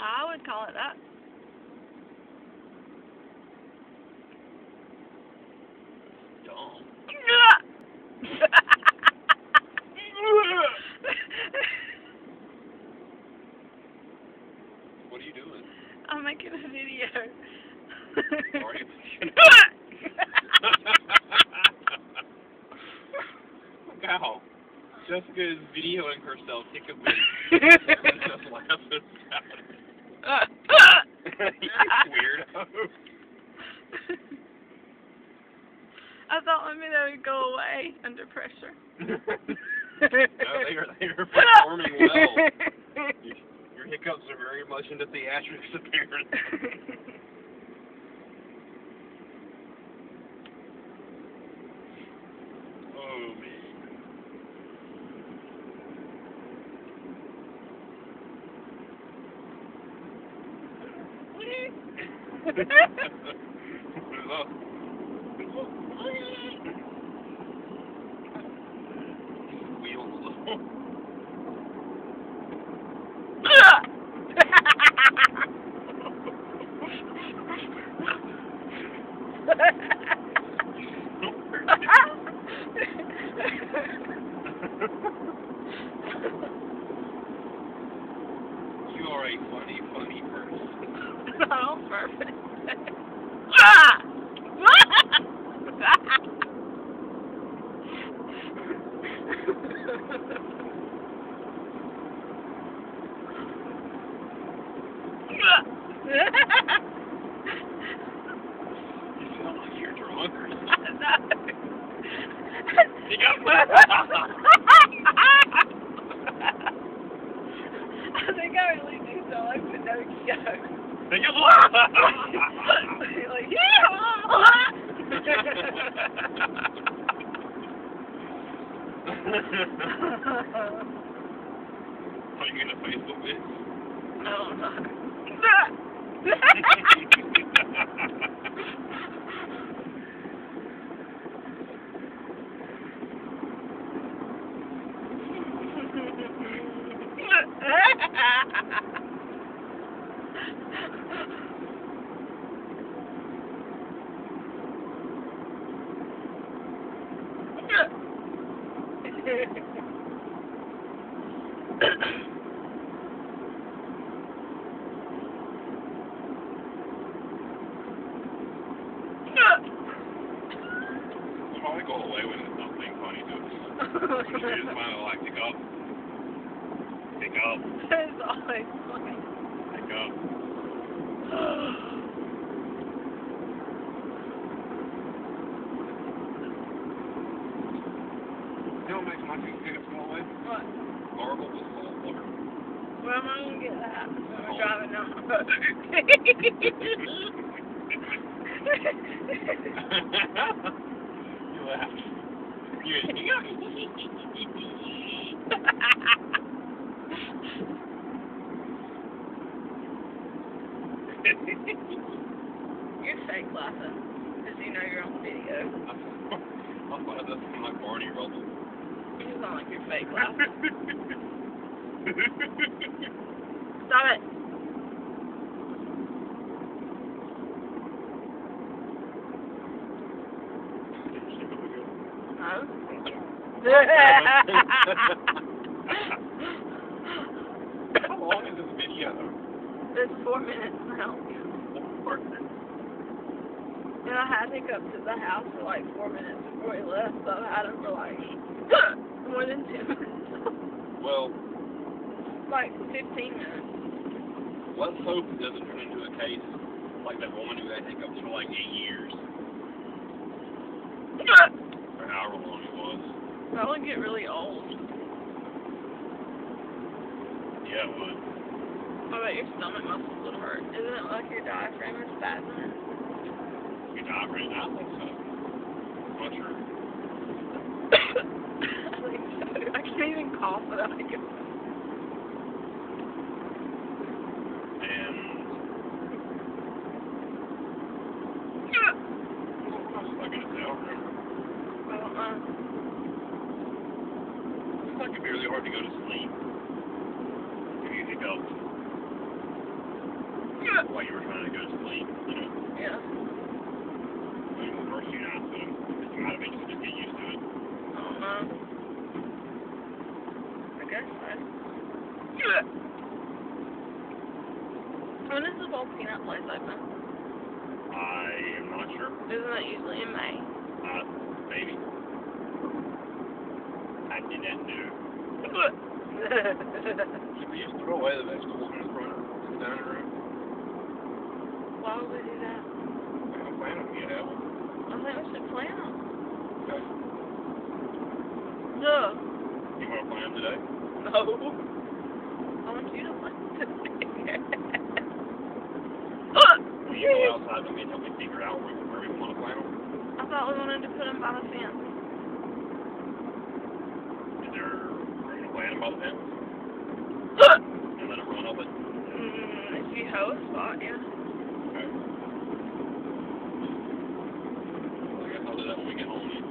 I would call it that. Dumb. What are you doing? I'm making a video. Are you? Wow. Jessica is videoing herself hiccuping. Just laughing at it. You weirdo. I thought maybe they would go away under pressure. No, they are performing well. Your hiccups are very much into theatrics, apparently. Oh, man. Wheels low. You are a funny, funny person. Oh, perfect. You sound like you're drunk or something. No. Hiccup! I think I really do sound like Pinocchio. Hiccup! Like, yeah! Are you gonna Facebook this? No, I'm not. I'll probably go away when it's not being funny to us. You should just find it like, pick up. Pick up. It's always funny. Pick up. You know what makes my hiccups go away? What? Gargle with salt water. Where am I going to get that? When we're driving down the road. You laughed. You You're fake laughing. Because you know you're on video. I'll find this from like Barney Rubble. You sound like you're fake laughing. Stop it. No? How long is this video? It's 4 minutes now. And I had hiccups at the house for like 4 minutes before he left, so I had him for like more than 2 minutes. Well, Like 15 minutes. let's hope it doesn't turn into a case like that woman who had hiccups for like 8 years. Or however long it was. That would get really old. Yeah, it would. I bet your stomach muscles would hurt. Isn't it like your diaphragm is spasming? Your diaphragm? I think so. I'm not sure. I think so. I can't even cough without hiccups. And what else was I gonna say? I don't remember. I don't know. It's like it'd be really hard to go to sleep if you hiccups. while you were trying to go to sleep, you know. Yeah. Maybe the first few nights, but you might eventually just get used to it. I don't know. I guess so. When is the Bold Peanut place open? I am not sure. Isn't it usually in May? Maybe. I did not know. Should we just throw away the vegetables in the front of the dining room? Why would we do that? I don't plan on you have them. I think we should plant them. Okay. Duh. You want to plant them today? No. I want you to plant them today. Will you go outside with me until we figure out where we want to plant them? I thought we wanted to put them by the fence. Is there room to plant them by the fence? And let it run up it? If you hoe a spot, yeah. Okay. Well, I guess I'll do that when we get home then.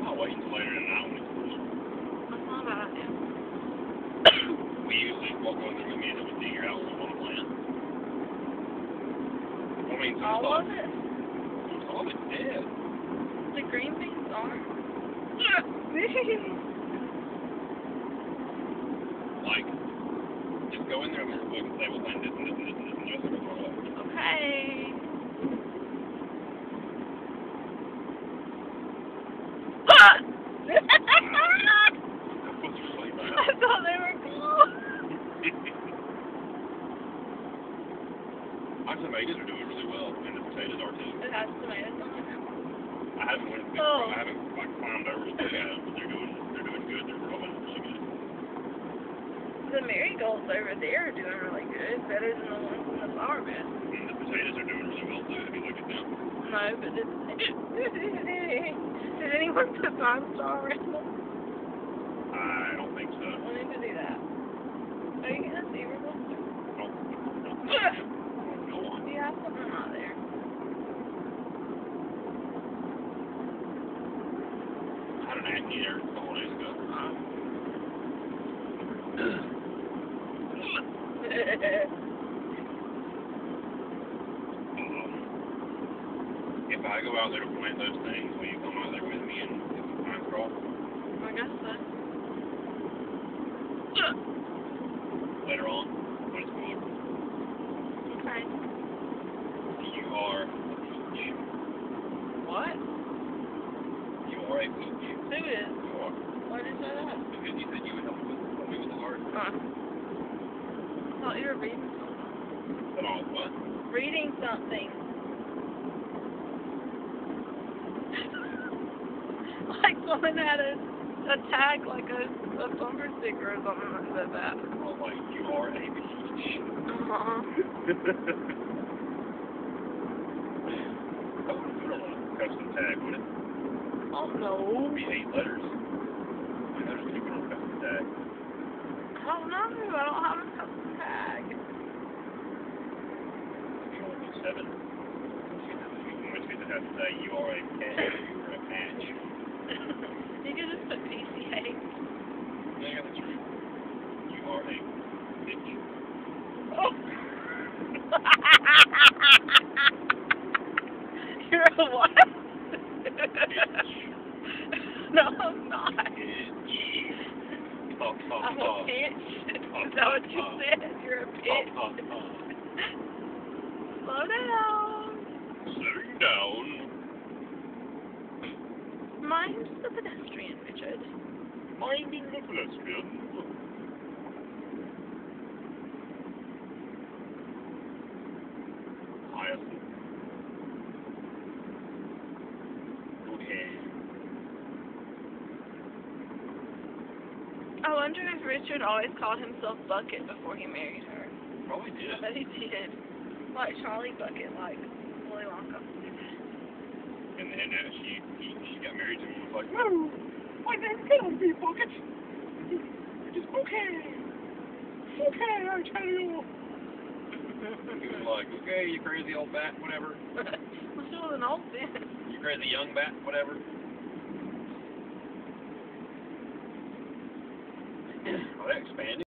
I'll wait until later tonight when it's cool. That's not a bad idea. We usually walk over there with me until we figure out what we want to plant. I mean, some All stuff. of it? All of it's dead. The green beans aren't. Like, just go in there and look and say, we'll plant this and this and this and this and the rest of it's all up. Okay. I thought they were cool. Our tomatoes are doing really well, and the potatoes are too. It has tomatoes on it. I haven't went I haven't like climbed over to look at them, but they're doing good. They're growing really good. The marigolds over there are doing really good, better than the ones in the flower bed. And the potatoes are doing really well too. If you look at them. No, but did anyone put Pine Star around them? I don't think so. We need to do that. Are you gonna see her? Nope. Go on. You have something out there. I had an acne there a couple days ago. If I go out there to plant those things, will you come out there with me and get some pine straw? I guess so. Later on, when it's cooler. Okay. You are a peach. What? You are a peach. Who is? You are. Why did you say that? Because you said you would help me with the art. I thought you were reading something. But all what? Reading something. Like someone had a tag, like a bumper sticker or something that said that. Well, like, you are a peach. Uh-huh. That would put on a custom tag, wouldn't it? Oh no. It would be 8 letters. And there's 2 on a custom tag. I don't know. I don't have a custom tag. You only do 7. In which case it has to say you are a patch or a patch. You could just put PCA. Yeah, that's true. You are a bitch. Oh. You're a what? Bitch. No, I'm not. Bitch. I'm a bitch. Is that what you said? You're a bitch. Slow down. Slow down. Mind the pedestrian, Richard. Minding the pedestrian. Hyacinth. Okay. I wonder if Richard always called himself Bucket before he married her. Probably did. I bet he did. Like Charlie Bucket, like Willy Wonka. And then she got married to him and was like, no, my name cannot be Bucket. It is okay. Okay, I tell you. He was like, okay, you crazy old bat, whatever. Well, she was an old bitch. You crazy young bat, whatever. Are they expanding?